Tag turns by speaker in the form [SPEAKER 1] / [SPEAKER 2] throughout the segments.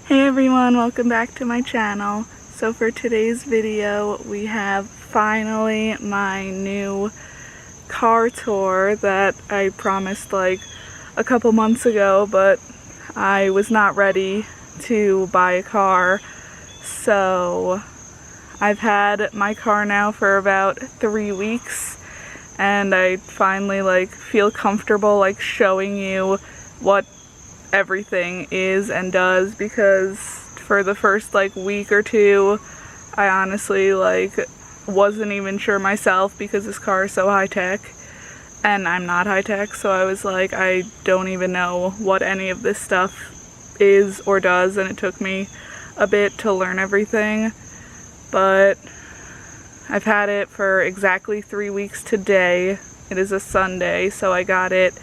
[SPEAKER 1] Hey everyone, welcome back to my channel. So for today's video, we have finally my new car tour that I promised like a couple months ago, but I was not ready to buy a car. So I've had my car now for about 3 weeks, and I finally feel comfortable showing you what everything is and does, because for the first week or two I honestly wasn't even sure myself, because this car is so high-tech and I'm not high-tech, so I was like, I don't even know what any of this stuff is or does, and it took me a bit to learn everything. But I've had it for exactly 3 weeks today. It is a Sunday, so I got it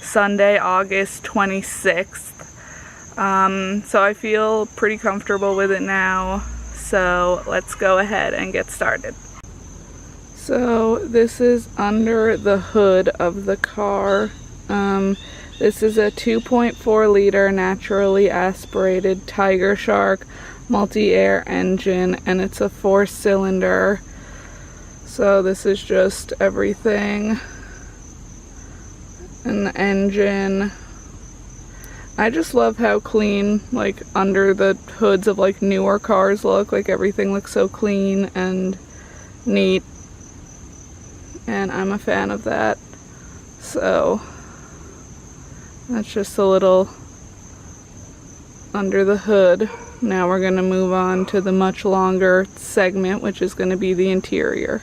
[SPEAKER 1] Sunday, August 26th. So I feel pretty comfortable with it now. So let's go ahead and get started. So this is under the hood of the car. This is a 2.4 liter naturally aspirated Tiger Shark multi-air engine, and it's a 4-cylinder. So this is just everything. And the engine, I just love how clean under the hoods of newer cars look. Everything looks so clean and neat, and I'm a fan of that. So that's just a little under the hood. Now we're going to move on to the much longer segment, which is going to be the interior.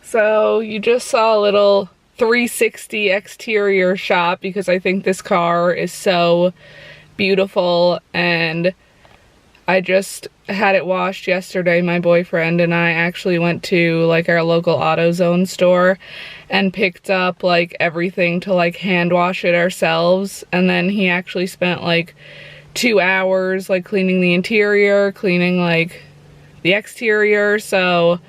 [SPEAKER 1] So you just saw a little 360 exterior shot, because I think this car is so beautiful, and I just had it washed yesterday. My boyfriend and I actually went to our local AutoZone store and picked up everything to hand wash it ourselves, and then he actually spent 2 hours cleaning the interior, cleaning the exterior, so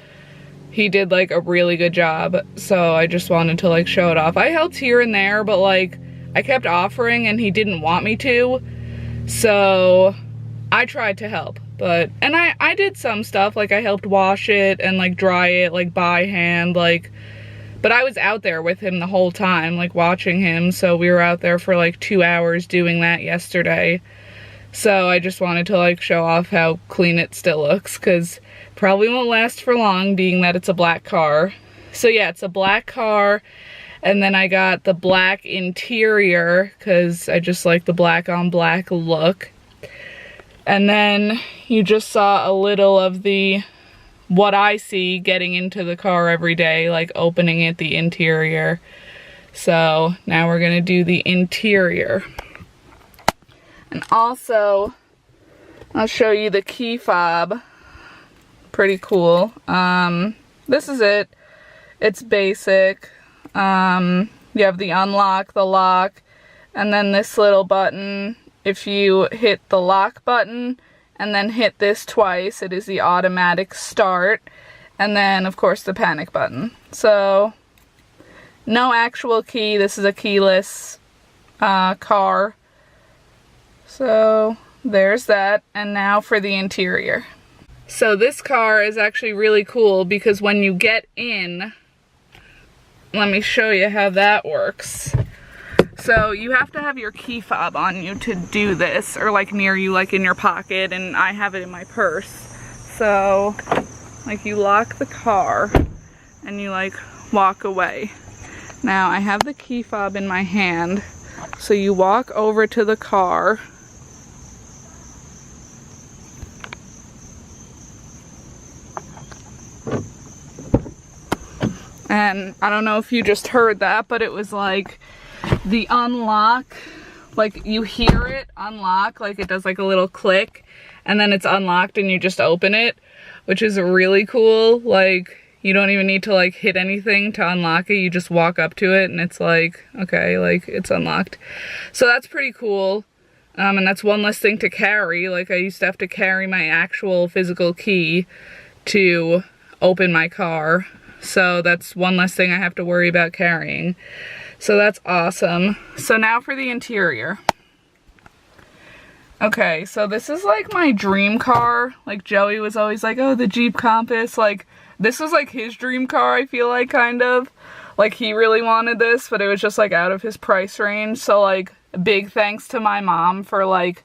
[SPEAKER 1] he did a really good job. So I just wanted to show it off. I helped here and there, but I kept offering and he didn't want me to, so I tried to help. But and I did some stuff, I helped wash it and dry it by hand, but I was out there with him the whole time watching him, so we were out there for 2 hours doing that yesterday. So I just wanted to show off how clean it still looks, because probably won't last for long, being that it's a black car. So yeah, it's a black car, and then I got the black interior because I just like the black on black look. And then you just saw a little of what I see getting into the car every day, opening it, the interior. So now we're gonna do the interior. And also, I'll show you the key fob. Pretty cool. This is it. It's basic. You have the unlock, the lock, and then this little button. If you hit the lock button and then hit this twice, it is the automatic start. And then, of course, the panic button. So, no actual key. This is a keyless car. So there's that. And now for the interior. So this car is actually really cool, because when you get in, let me show you how that works. So you have to have your key fob on you to do this, or like near you, like in your pocket, and I have it in my purse. So like you lock the car and you like walk away. Now I have the key fob in my hand, so you walk over to the car. And I don't know if you just heard that, but it was like the unlock, like you hear it unlock, like it does like a little click, and then it's unlocked and you just open it, which is really cool. Like you don't even need to like hit anything to unlock it. You just walk up to it and it's like, okay, like it's unlocked. So that's pretty cool. And that's one less thing to carry. Like I used to have to carry my actual physical key to open my car. So that's one less thing I have to worry about carrying. So that's awesome. So now for the interior. Okay, so this is like my dream car. Like Joey was always like, oh, the Jeep Compass. Like this was like his dream car, I feel like, kind of. Like he really wanted this, but it was just like out of his price range. So like big thanks to my mom for like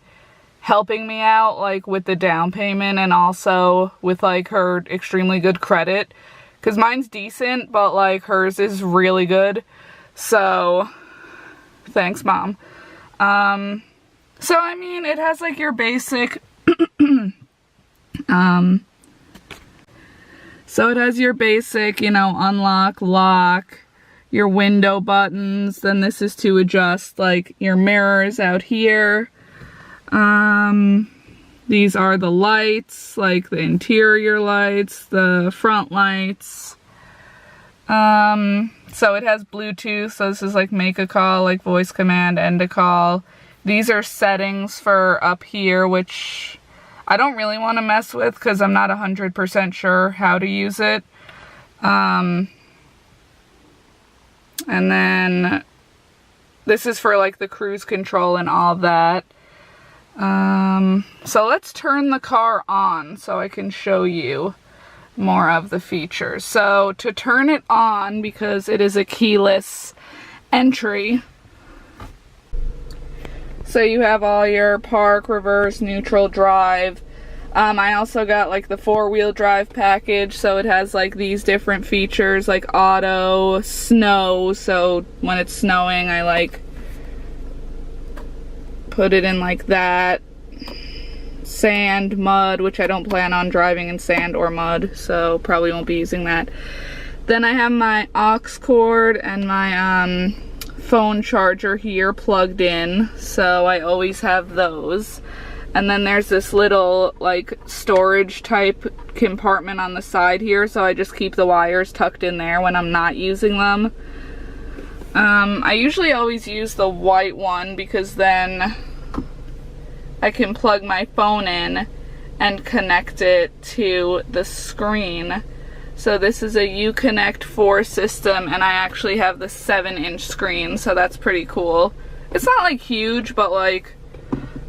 [SPEAKER 1] helping me out like with the down payment and also with like her extremely good credit. Because mine's decent, but like hers is really good. So, thanks, Mom. So I mean, it has like your basic, so it has your basic, you know, unlock, lock, your window buttons. Then this is to adjust like your mirrors out here. These are the lights, like the interior lights, the front lights. So it has Bluetooth, so this is like make a call, like voice command, end a call. These are settings for up here, which I don't really want to mess with because I'm not 100% sure how to use it. And then this is for like the cruise control and all that. So let's turn the car on so I can show you more of the features. So to turn it on, because it is a keyless entry, so you have all your park, reverse, neutral, drive. I also got like the 4-wheel drive package, so it has like these different features like auto, snow, so when it's snowing I like put it in like that. Sand, mud, which I don't plan on driving in sand or mud, so probably won't be using that. Then I have my aux cord and my phone charger here plugged in, so I always have those. And then there's this little like storage type compartment on the side here, so I just keep the wires tucked in there when I'm not using them. I usually always use the white one because then I can plug my phone in and connect it to the screen. So this is a Uconnect 4 system, and I actually have the 7-inch screen, so that's pretty cool. It's not like huge, but like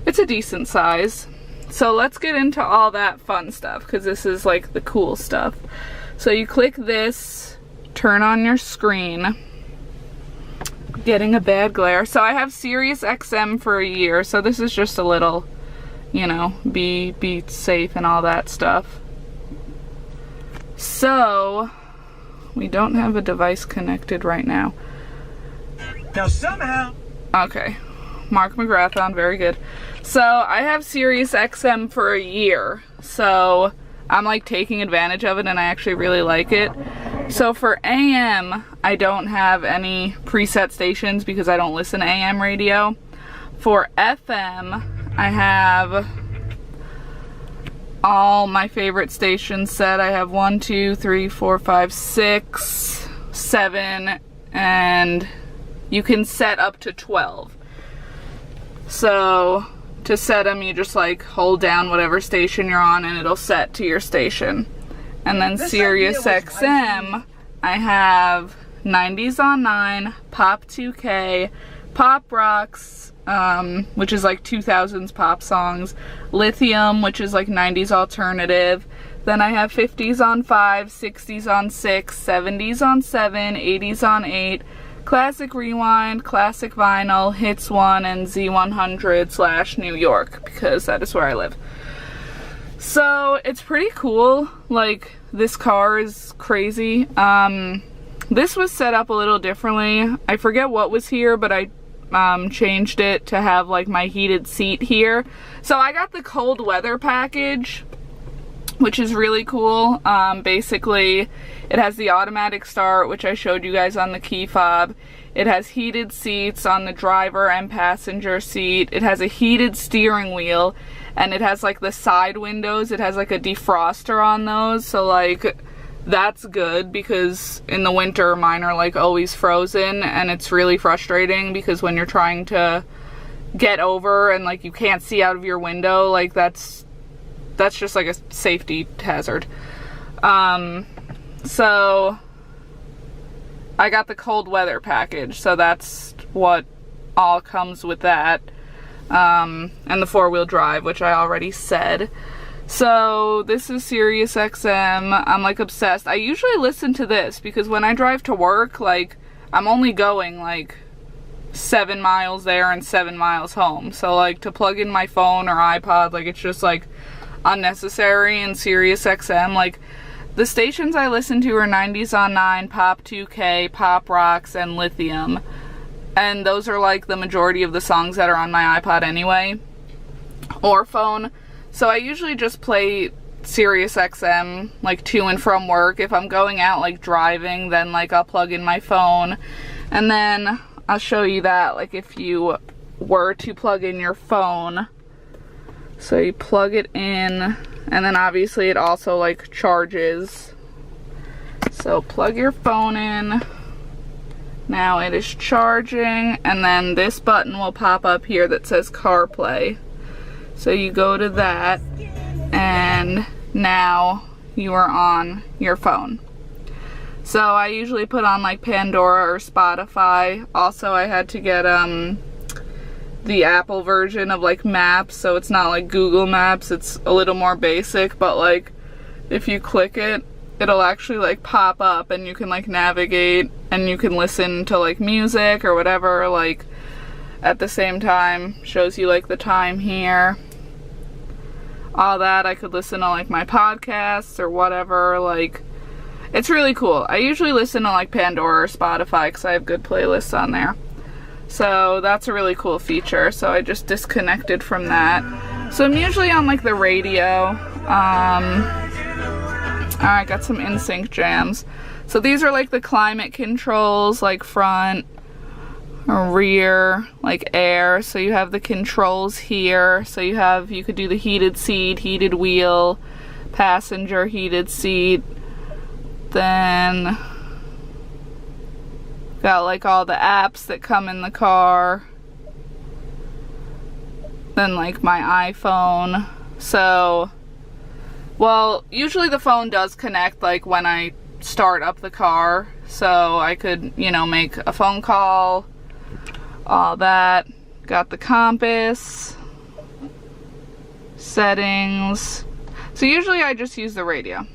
[SPEAKER 1] it's a decent size. So let's get into all that fun stuff, because this is like the cool stuff. So you click this, turn on your screen. Getting a bad glare. So I have Sirius XM for a year, so this is just a little, you know, be safe and all that stuff. So we don't have a device connected right now.
[SPEAKER 2] Now somehow.
[SPEAKER 1] Okay, Mark McGrath, very good. So I have Sirius XM for a year, so I'm like taking advantage of it and I actually really like it. So for AM, I don't have any preset stations because I don't listen to AM radio. For FM, I have all my favorite stations set. I have 1, 2, 3, 4, 5, 6, 7, and you can set up to 12. So to set them, you just like hold down whatever station you're on and it'll set to your station. And then Sirius XM, I have 90s on 9, Pop 2K, Pop Rocks, which is like 2000s pop songs, Lithium, which is like 90s alternative. Then I have 50s on 5, 60s on 6, 70s on 7, 80s on 8, Classic Rewind, Classic Vinyl, Hits 1, and Z100/New York, because that is where I live. So it's pretty cool. Like, this car is crazy. This was set up a little differently. I forget what was here, but I changed it to have like my heated seat here. So I got the cold weather package, which is really cool. Basically, it has the automatic start, which I showed you guys on the key fob. It has heated seats on the driver and passenger seat. It has a heated steering wheel, and it has like the side windows. It has like a defroster on those, so like that's good, because in the winter mine are like always frozen, and it's really frustrating because when you're trying to get over and like you can't see out of your window, like that's just like a safety hazard. So I got the cold weather package, so that's what all comes with that, and the 4-wheel drive, which I already said. So this is Sirius XM. I'm like obsessed. I usually listen to this because when I drive to work, like I'm only going like 7 miles there and 7 miles home. So like to plug in my phone or iPod, like it's just like unnecessary. And Sirius XM, like the stations I listen to are 90s on 9, Pop 2K, Pop Rocks, and Lithium. And those are like the majority of the songs that are on my iPod anyway, or phone. So I usually just play Sirius XM like to and from work. If I'm going out like driving, then like I'll plug in my phone, and then I'll show you that like if you were to plug in your phone. So you plug it in, and then obviously it also like charges. So plug your phone in. Now it is charging, and then this button will pop up here that says CarPlay. So you go to that, and now you are on your phone. So I usually put on like Pandora or Spotify. Also, I had to get the Apple version of like Maps, so it's not like Google Maps. It's a little more basic, but like if you click it, it'll actually like pop up, and you can like navigate, and you can listen to like music or whatever like at the same time. Shows you like the time here, all that. I could listen to like my podcasts or whatever. Like it's really cool. I usually listen to like Pandora or Spotify because I have good playlists on there. So that's a really cool feature. So I just disconnected from that. So I'm usually on like the radio. Alright, got some NSYNC jams. So these are like the climate controls, like front, rear, like air. So you have the controls here. So you could do the heated seat, heated wheel, passenger heated seat. Then got like all the apps that come in the car. Then like my iPhone. So, well, usually the phone does connect like when I start up the car. So I could, you know, make a phone call, all that. Got the compass, settings. So usually I just use the radio.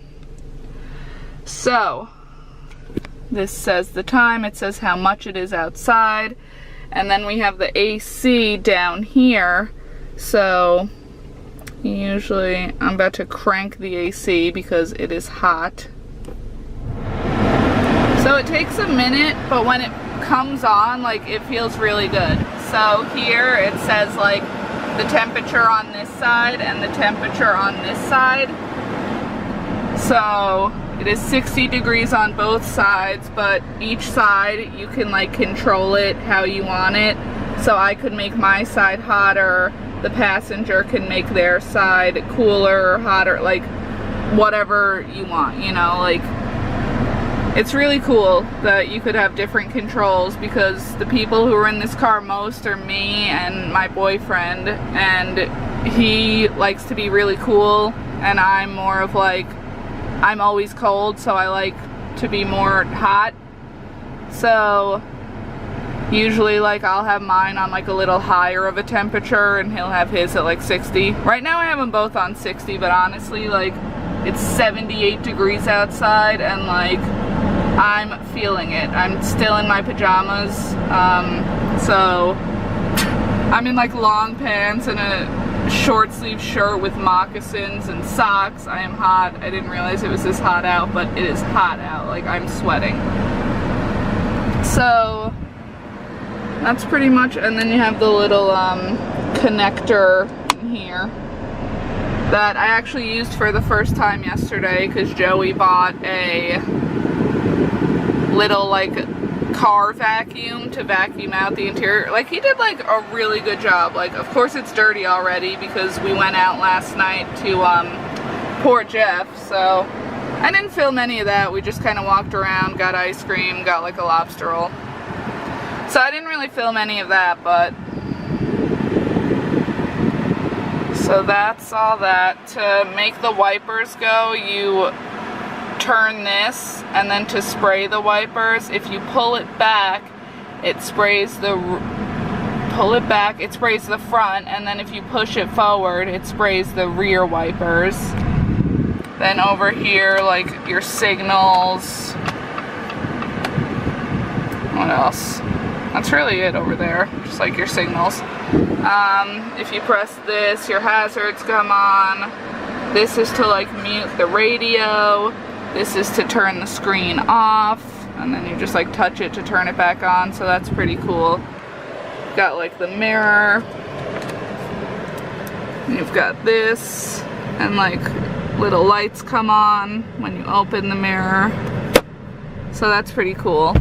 [SPEAKER 1] So this says the time, it says how much it is outside, and then we have the AC down here. So usually I'm about to crank the AC because it is hot. So it takes a minute, but when it comes on, like it feels really good. So here it says like the temperature on this side and the temperature on this side. So it is 60 degrees on both sides, but each side you can like control it how you want it. So I could make my side hotter, the passenger can make their side cooler or hotter, like whatever you want, you know, like it's really cool that you could have different controls, because the people who are in this car most are me and my boyfriend, and he likes to be really cool, and I'm more of like, I'm always cold, so I like to be more hot. So usually like I'll have mine on like a little higher of a temperature and he'll have his at like 60. Right now I have them both on 60, but honestly like it's 78 degrees outside, and like I'm feeling it. I'm still in my pajamas, so I'm in like long pants and a short sleeve shirt with moccasins and socks. I am hot. I didn't realize it was this hot out, but it is hot out. Like, I'm sweating. So that's pretty much, and then you have the little connector in here that I actually used for the first time yesterday because Joey bought a little like car vacuum to vacuum out the interior. Like, he did like a really good job. Like, of course it's dirty already because we went out last night to Port Jeff, so I didn't film any of that. We just kind of walked around, got ice cream, got like a lobster roll. So I didn't really film any of that, but so that's all that. To make the wipers go, you turn this, and then to spray the wipers, if you pull it back, it sprays the front, and then if you push it forward, it sprays the rear wipers. Then over here, like your signals. What else? That's really it over there, just like your signals. If you press this, your hazards come on. This is to like mute the radio. This is to turn the screen off, and then you just like touch it to turn it back on, so that's pretty cool. Got like the mirror. You've got this, and like little lights come on when you open the mirror. So that's pretty cool.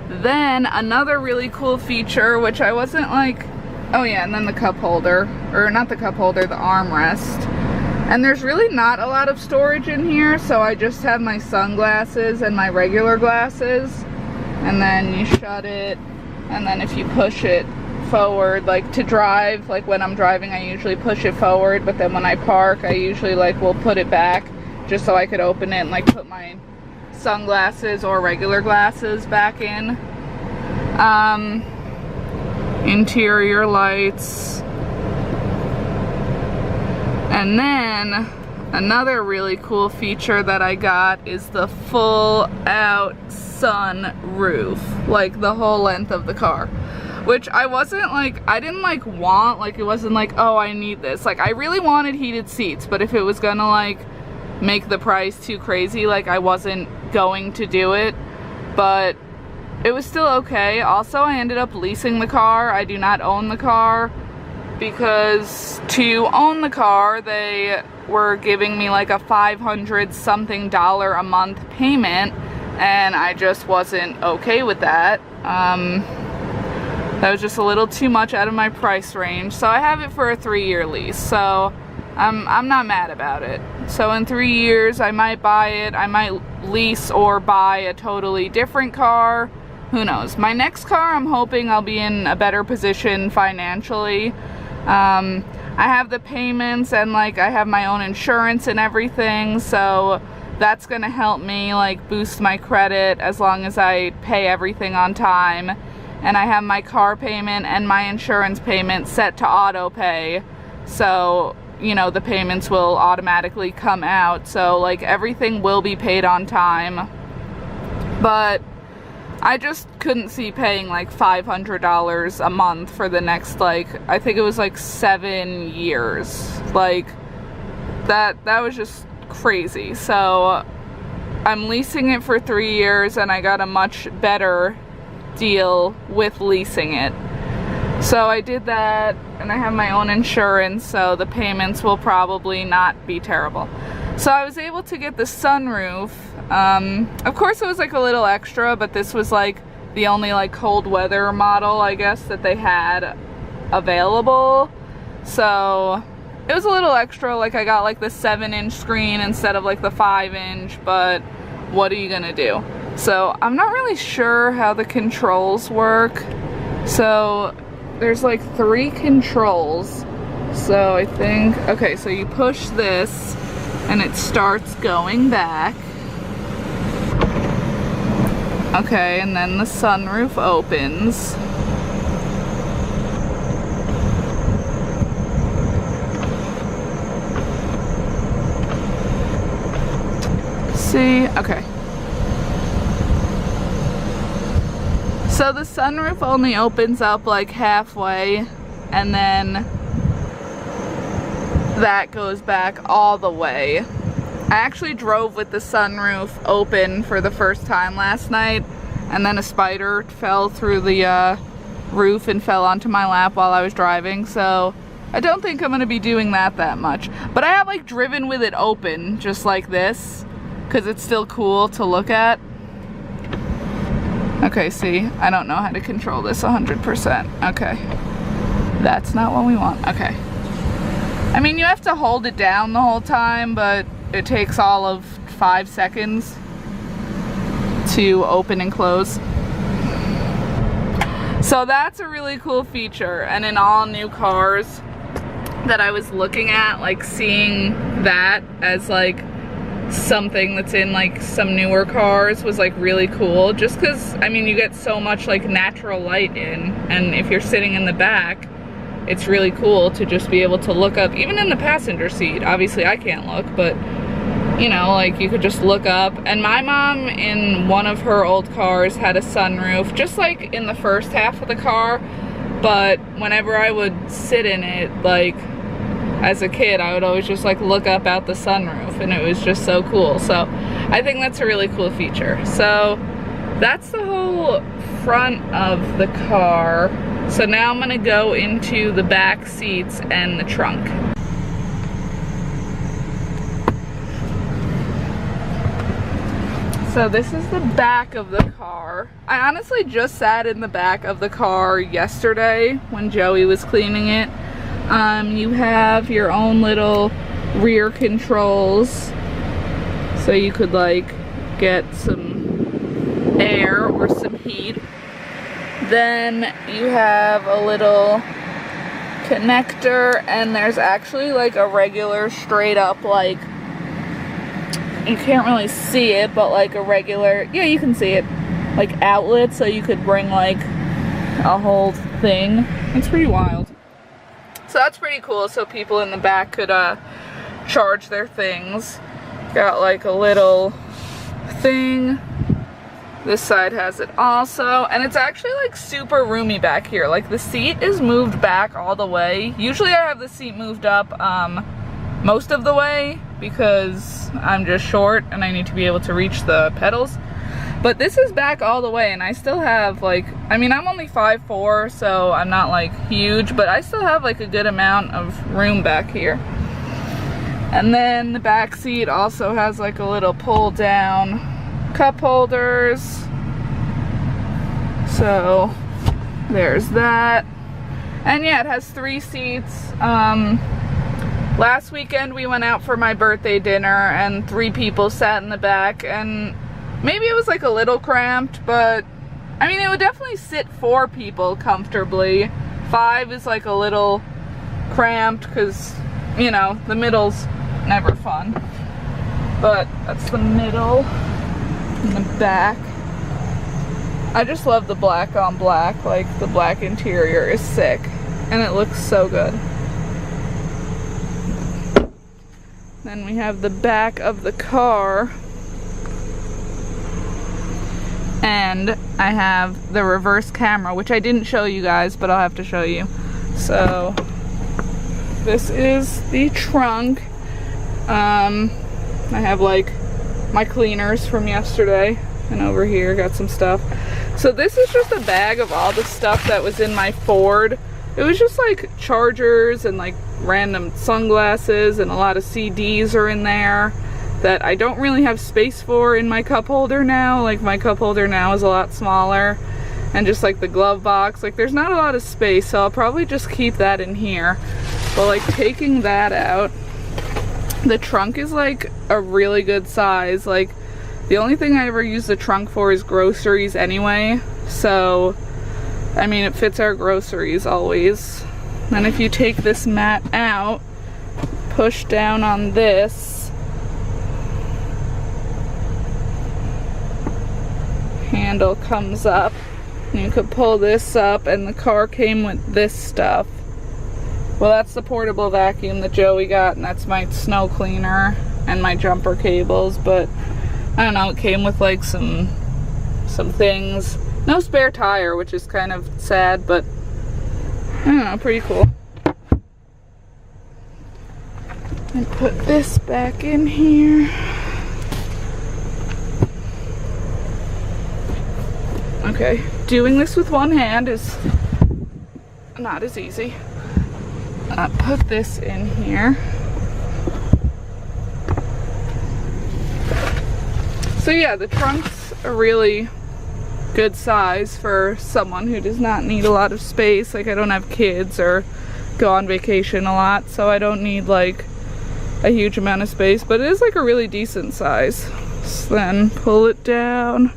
[SPEAKER 1] Then another really cool feature, which I wasn't like, oh yeah, and then the cup holder, or not the cup holder, the armrest. And there's really not a lot of storage in here, so I just have my sunglasses and my regular glasses. And then you shut it, and then if you push it forward, like to drive, like when I'm driving I usually push it forward, but then when I park I usually like will put it back just so I could open it and like put my sunglasses or regular glasses back in. Interior lights. And then another really cool feature that I got is the full out sun roof, like the whole length of the car, which I wasn't like, I didn't like want, like it wasn't like, oh I need this. Like I really wanted heated seats, but if it was gonna like make the price too crazy, like I wasn't going to do it, but it was still okay. Also, I ended up leasing the car. I do not own the car, because to own the car they were giving me like a $500 something a month payment, and I just wasn't okay with that. That was just a little too much out of my price range, so I have it for a 3-year lease, so I'm not mad about it. So in 3 years I might buy it, I might lease or buy a totally different car, who knows. My next car, I'm hoping I'll be in a better position financially. I have the payments, and like I have my own insurance and everything, so that's gonna help me like boost my credit as long as I pay everything on time. And I have my car payment and my insurance payment set to auto pay, so you know the payments will automatically come out, so like everything will be paid on time. But I just couldn't see paying like $500 a month for the next, like, I think it was like 7 years. Like, that was just crazy. So I'm leasing it for 3 years, and I got a much better deal with leasing it. So I did that, and I have my own insurance, so the payments will probably not be terrible. So I was able to get the sunroof. Of course it was like a little extra, but this was like the only like cold weather model, I guess, that they had available. So it was a little extra, like I got like the 7-inch screen instead of like the 5-inch, but what are you gonna do? So I'm not really sure how the controls work. So there's like 3 controls. So I think, okay, so you push this and it starts going back. Okay, and then the sunroof opens. See, okay. So the sunroof only opens up like halfway, and then that goes back all the way. I actually drove with the sunroof open for the first time last night, and then a spider fell through the roof and fell onto my lap while I was driving, so I don't think I'm going to be doing that much. But I have like driven with it open, just like this, because it's still cool to look at. Okay, see, I don't know how to control this 100%. Okay, that's not what we want. Okay. I mean, you have to hold it down the whole time, but it takes all of 5 seconds to open and close. So that's a really cool feature, and in all new cars that I was looking at, like seeing that as like something that's in like some newer cars was like really cool, just because I mean you get so much like natural light in, and if you're sitting in the back it's really cool to just be able to look up, even in the passenger seat. Obviously I can't look, but you know, like you could just look up. And my mom in one of her old cars had a sunroof, just like in the first half of the car, but whenever I would sit in it, like as a kid, I would always just like look up out the sunroof, and it was just so cool. So I think that's a really cool feature. So that's the whole front of the car. So now I'm gonna go into the back seats and the trunk. So this is the back of the car. I honestly just sat in the back of the car yesterday when Joey was cleaning it. You have your own little rear controls, so you could like get some air or some heat. Then you have a little connector, and there's actually like a regular straight up, like, you can't really see it, but like a regular, yeah, you can see it, like outlet, so you could bring like a whole thing. It's pretty wild. So that's pretty cool, so people in the back could charge their things. Got like a little thing. This side has it also, and it's actually like super roomy back here. Like the seat is moved back all the way. Usually I have the seat moved up most of the way because I'm just short and I need to be able to reach the pedals. But this is back all the way, and I still have like, I mean, I'm only 5'4", so I'm not like huge, but I still have like a good amount of room back here. And then the back seat also has like a little pull down cup holders. So there's that. And yeah, it has 3 seats. Last weekend we went out for my birthday dinner and 3 people sat in the back, and maybe it was like a little cramped, but I mean, it would definitely sit 4 people comfortably. 5 is like a little cramped because, you know, the middle's never fun. But that's the middle and the back. I just love the black on black. Like, the black interior is sick and it looks so good. Then we have the back of the car. And I have the reverse camera, which I didn't show you guys, but I'll have to show you. So this is the trunk. I have like my cleaners from yesterday, and over here got some stuff. So this is just a bag of all the stuff that was in my Ford. It was just like chargers and like random sunglasses, and a lot of CDs are in there that I don't really have space for in my cup holder now. Like, my cup holder now is a lot smaller, and just like the glove box, like there's not a lot of space, so I'll probably just keep that in here. But like, taking that out, the trunk is like a really good size. Like, the only thing I ever use the trunk for is groceries anyway, so I mean, it fits our groceries always. And if you take this mat out, push down on this, handle comes up, and you could pull this up, and the car came with this stuff. Well, that's the portable vacuum that Joey got, and that's my snow cleaner and my jumper cables. But I don't know, it came with like some things, No spare tire, which is kind of sad, but I don't know, pretty cool. And put this back in here. Okay, doing this with one hand is not as easy. Put this in here. So yeah, the trunk's a really good size for someone who does not need a lot of space. Like, I don't have kids or go on vacation a lot, so I don't need like a huge amount of space, but it is like a really decent size. So then pull it down.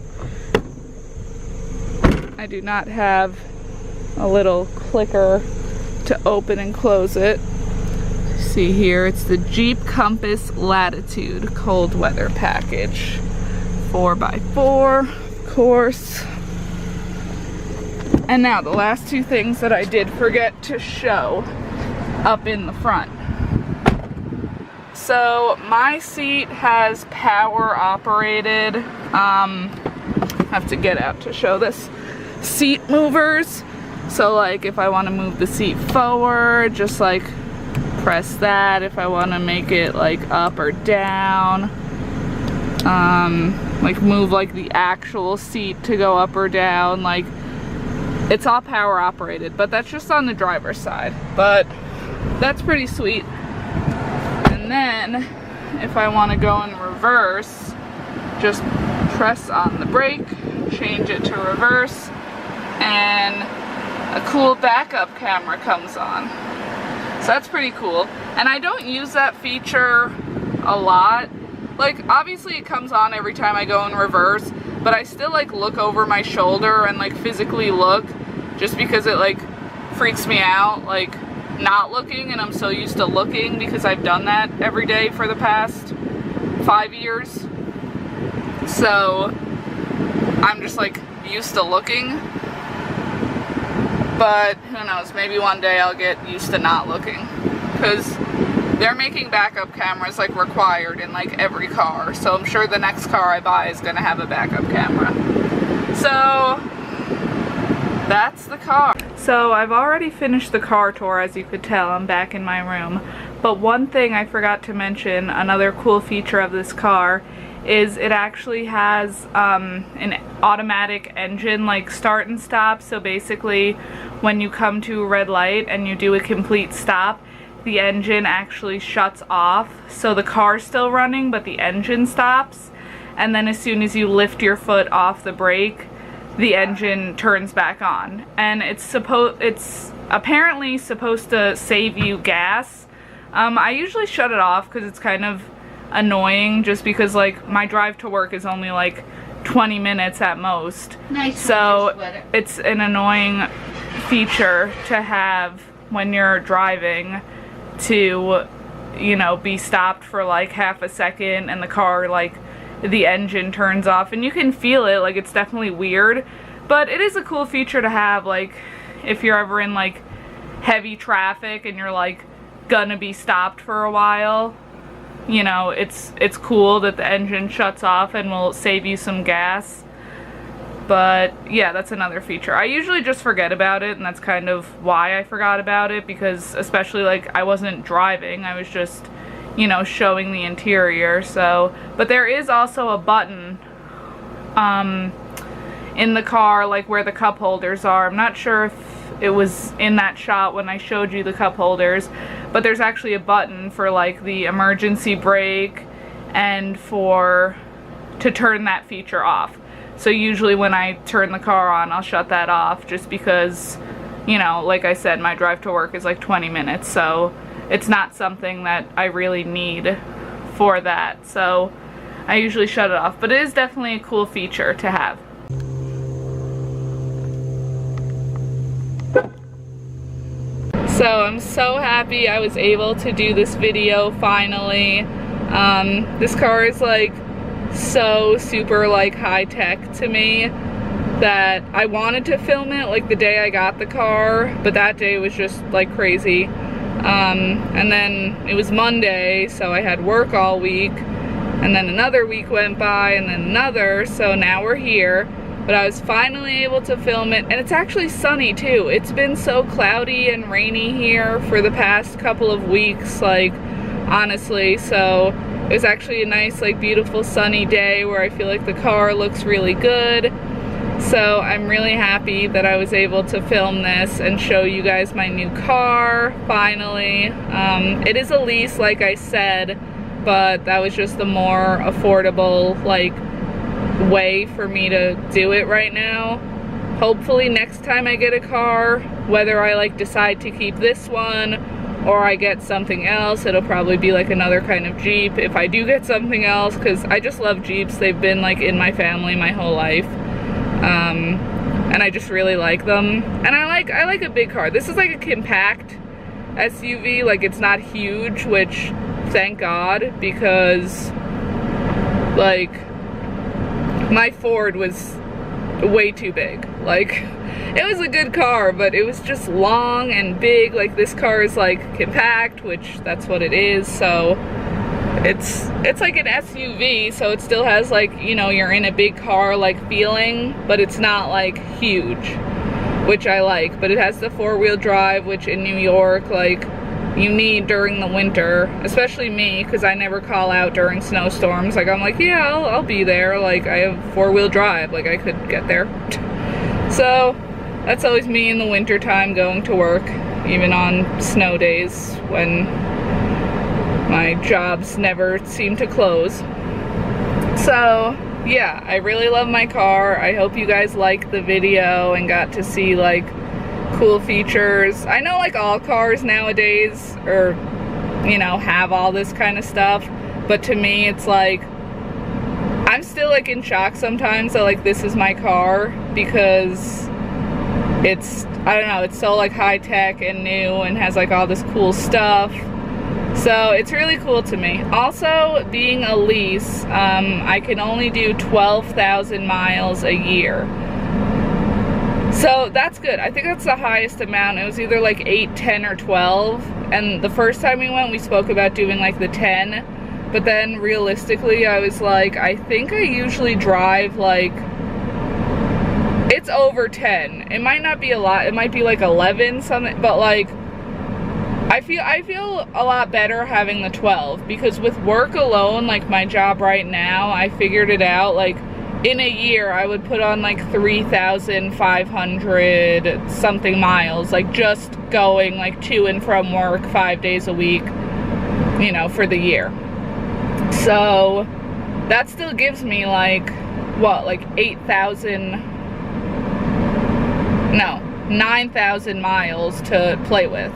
[SPEAKER 1] I do not have a little clicker to open and close it. See here, it's the Jeep Compass Latitude cold weather package. 4x4, of course. And now the last two things that I did forget to show up in the front. So my seat has power operated, have to get out to show this, seat movers. So like if I want to move the seat forward, just like press that. If I want to make it like up or down, like move like the actual seat to go up or down, like it's all power operated, but that's just on the driver's side, but that's pretty sweet. And then if I want to go in reverse, just press on the brake, change it to reverse, and a cool backup camera comes on. So that's pretty cool. And I don't use that feature a lot. Like, obviously it comes on every time I go in reverse, but I still like look over my shoulder and like physically look, just because it like freaks me out, like not looking, and I'm so used to looking because I've done that every day for the past 5 years. So I'm just like used to looking. But who knows, maybe one day I'll get used to not looking, because they're making backup cameras like required in like every car, so I'm sure the next car I buy is gonna have a backup camera. So that's the car. So I've already finished the car tour, as you could tell. I'm back in my room, but one thing I forgot to mention, another cool feature of this car, is it actually has an automatic engine, like start and stop. So basically when you come to a red light and you do a complete stop, the engine actually shuts off, so the car's still running but the engine stops, and then as soon as you lift your foot off the brake, the engine turns back on. And it's apparently supposed to save you gas. I usually shut it off because it's kind of annoying, just because like my drive to work is only like 20 minutes at most. Nice. So it's an annoying feature to have when you're driving, to, you know, be stopped for like half a second and the car, like the engine turns off, and you can feel it. Like, it's definitely weird, but it is a cool feature to have, like if you're ever in like heavy traffic and you're like gonna be stopped for a while. You know, it's cool that the engine shuts off and will save you some gas. But yeah, that's another feature. I usually just forget about it, and that's kind of why I forgot about it, because especially like I wasn't driving, I was just, you know, showing the interior. So, but there is also a button in the car, like where the cup holders are. I'm not sure if it was in that shot when I showed you the cup holders, but there's actually a button for like the emergency brake and to turn that feature off. So usually when I turn the car on, I'll shut that off, just because, you know, like I said, my drive to work is like 20 minutes, so it's not something that I really need for that. So I usually shut it off, but it is definitely a cool feature to have. So I'm so happy I was able to do this video finally. This car is like so super like high tech to me that I wanted to film it like the day I got the car, but that day was just like crazy. And then it was Monday, so I had work all week, and then another week went by, and then another, so now we're here. but I was finally able to film it, and it's actually sunny too. It's been so cloudy and rainy here for the past couple of weeks, like, honestly, so it was actually a nice, like, beautiful sunny day where I feel like the car looks really good. So I'm really happy that I was able to film this and show you guys my new car, finally. It is a lease, like I said, but that was just the more affordable, like, way for me to do it right now. Hopefully next time I get a car, whether I, like, decide to keep this one or I get something else, it'll probably be like another kind of Jeep if I do get something else, because I just love Jeeps. They've been, like, in my family my whole life. And I just really like them, and I like a big car. This is like a compact SUV, like, it's not huge, which thank God, because, like, my Ford was way too big. Like, it was a good car, but it was just long and big. Like, this car is like compact, which that's what it is, so it's like an SUV, so it still has, like, you know, you're in a big car, like, feeling, but it's not, like, huge, which I like. But it has the 4-wheel drive, which in New York, like, you need during the winter, especially me, because I never call out during snowstorms. Like, I'm like, yeah, I'll be there, like, I have 4-wheel drive, like, I could get there. So that's always me in the winter time going to work, even on snow days when my jobs never seem to close. So yeah, I really love my car. I hope you guys liked the video and got to see, like, cool features. I know, like, all cars nowadays, or, you know, have all this kind of stuff, but to me it's like, I'm still, like, in shock sometimes that, like, this is my car, because it's, I don't know, it's so, like, high-tech and new and has, like, all this cool stuff. So it's really cool to me. Also, being a lease, I can only do 12,000 miles a year. So that's good. I think that's the highest amount. It was either like 8, 10, or 12. And the first time we went, we spoke about doing, like, the 10. But then realistically, I was like, I think I usually drive, like, it's over 10. It might not be a lot. It might be like 11 something, but, like, I feel a lot better having the 12, because with work alone, like my job right now, I figured it out, like, in a year I would put on like 3,500 something miles, like, just going, like, to and from work 5 days a week, you know, for the year. So that still gives me, like, what, like 9,000 miles to play with.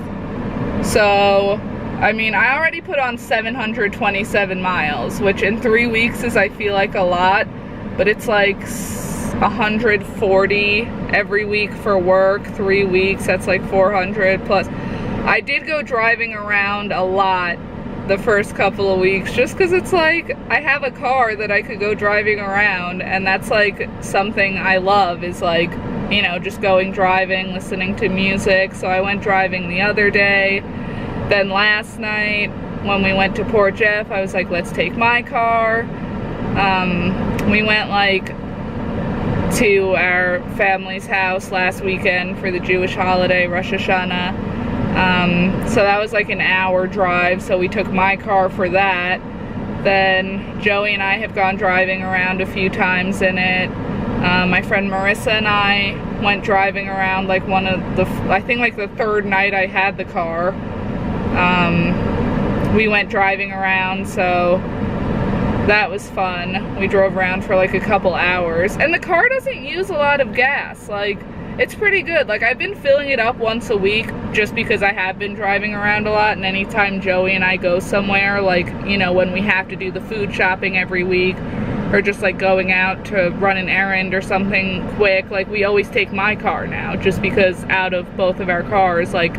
[SPEAKER 1] So, I mean, I already put on 727 miles, which in 3 weeks is, I feel like, a lot, but it's like 140 every week for work. 3 weeks, that's like 400 plus. I did go driving around a lot the first couple of weeks, just because it's like, I have a car that I could go driving around, and that's, like, something I love, is, like, you know, just going driving, listening to music. So I went driving the other day. Then last night, when we went to Port Jeff, I was like, let's take my car. We went, like, to our family's house last weekend for the Jewish holiday, Rosh Hashanah. So that was like an hour drive, so we took my car for that. Then Joey and I have gone driving around a few times in it. My friend Marissa and I went driving around, like, one of the, I think, like, the third night I had the car. We went driving around, so that was fun. We drove around for, like, a couple hours, and the car doesn't use a lot of gas. Like, it's pretty good. Like, I've been filling it up once a week just because I have been driving around a lot, and anytime Joey and I go somewhere, like, you know, when we have to do the food shopping every week, or just, like, going out to run an errand or something quick, like, we always take my car now, just because out of both of our cars, like,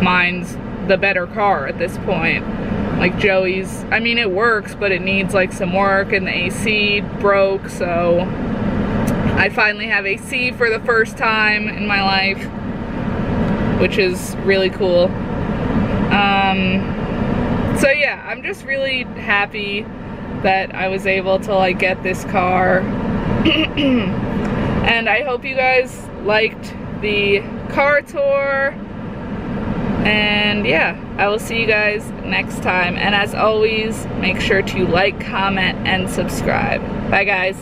[SPEAKER 1] mine's the better car at this point. Like, Joey's, I mean, it works, but it needs, like, some work, and the AC broke, so I finally have AC for the first time in my life, which is really cool. So yeah, I'm just really happy that I was able to, like, get this car. And I hope you guys liked the car tour. And yeah, I will see you guys next time. And as always, make sure to like, comment, and subscribe. Bye guys.